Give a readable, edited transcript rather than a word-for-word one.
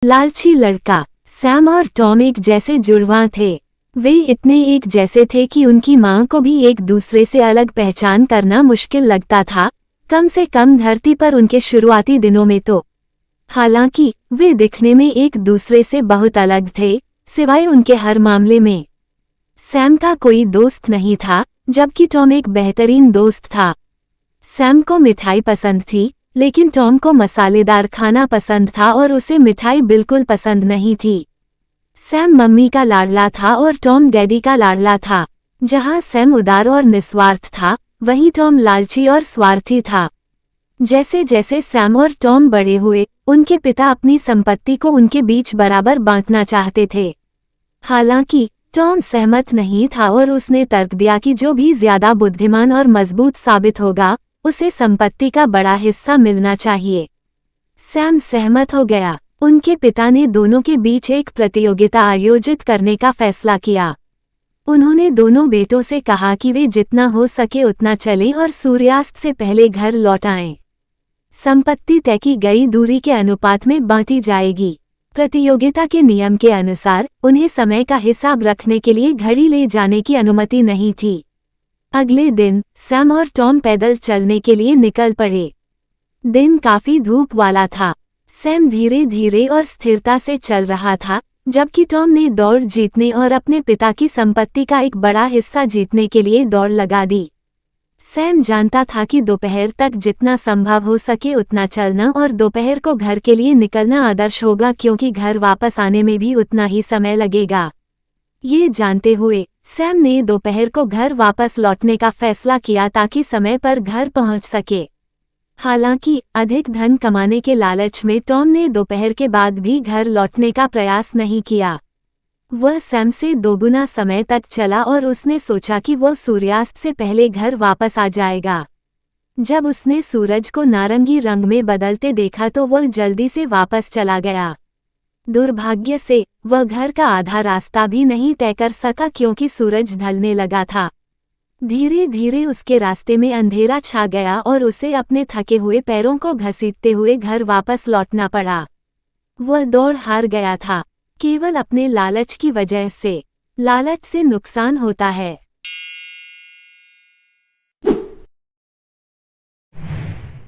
लालची लड़का। सैम और टॉम एक जैसे जुड़वां थे। वे इतने एक जैसे थे कि उनकी मां को भी एक दूसरे से अलग पहचान करना मुश्किल लगता था, कम से कम धरती पर उनके शुरुआती दिनों में तो। हालांकि वे दिखने में एक दूसरे से बहुत अलग थे, सिवाय उनके हर मामले में। सैम का कोई दोस्त नहीं था, जबकि टॉम एक बेहतरीन दोस्त था। सैम को मिठाई पसंद थी, लेकिन टॉम को मसालेदार खाना पसंद था और उसे मिठाई बिल्कुल पसंद नहीं थी। सैम मम्मी का लाडला था और टॉम डैडी का लाडला था। जहां सैम उदार और निस्वार्थ था, वहीं टॉम लालची और स्वार्थी था। जैसे जैसे सैम और टॉम बड़े हुए, उनके पिता अपनी संपत्ति को उनके बीच बराबर बांटना चाहते थे। हालांकि टॉम सहमत नहीं था और उसने तर्क दिया कि जो भी ज्यादा बुद्धिमान और मजबूत साबित होगा, उसे संपत्ति का बड़ा हिस्सा मिलना चाहिए। सैम सहमत हो गया। उनके पिता ने दोनों के बीच एक प्रतियोगिता आयोजित करने का फैसला किया। उन्होंने दोनों बेटों से कहा कि वे जितना हो सके उतना चलें और सूर्यास्त से पहले घर लौट आएं। संपत्ति तय की गई दूरी के अनुपात में बांटी जाएगी। प्रतियोगिता के नियम के अनुसार उन्हें समय का हिसाब रखने के लिए घड़ी ले जाने की अनुमति नहीं थी। अगले दिन सैम और टॉम पैदल चलने के लिए निकल पड़े। दिन काफी धूप वाला था। सैम धीरे धीरे और स्थिरता से चल रहा था, जबकि टॉम ने दौड़ जीतने और अपने पिता की संपत्ति का एक बड़ा हिस्सा जीतने के लिए दौड़ लगा दी। सैम जानता था कि दोपहर तक जितना संभव हो सके उतना चलना और दोपहर को घर के लिए निकलना आदर्श होगा, क्योंकि घर वापस आने में भी उतना ही समय लगेगा। ये जानते हुए सैम ने दोपहर को घर वापस लौटने का फैसला किया ताकि समय पर घर पहुंच सके। हालांकि अधिक धन कमाने के लालच में टॉम ने दोपहर के बाद भी घर लौटने का प्रयास नहीं किया। वह सैम से दोगुना समय तक चला और उसने सोचा कि वह सूर्यास्त से पहले घर वापस आ जाएगा। जब उसने सूरज को नारंगी रंग में बदलते देखा तो वह जल्दी से वापस चला गया। दुर्भाग्य से वह घर का आधा रास्ता भी नहीं तय कर सका, क्योंकि सूरज ढलने लगा था। धीरे धीरे उसके रास्ते में अंधेरा छा गया और उसे अपने थके हुए पैरों को घसीटते हुए घर वापस लौटना पड़ा। वह दौड़ हार गया था, केवल अपने लालच की वजह से। लालच से नुकसान होता है।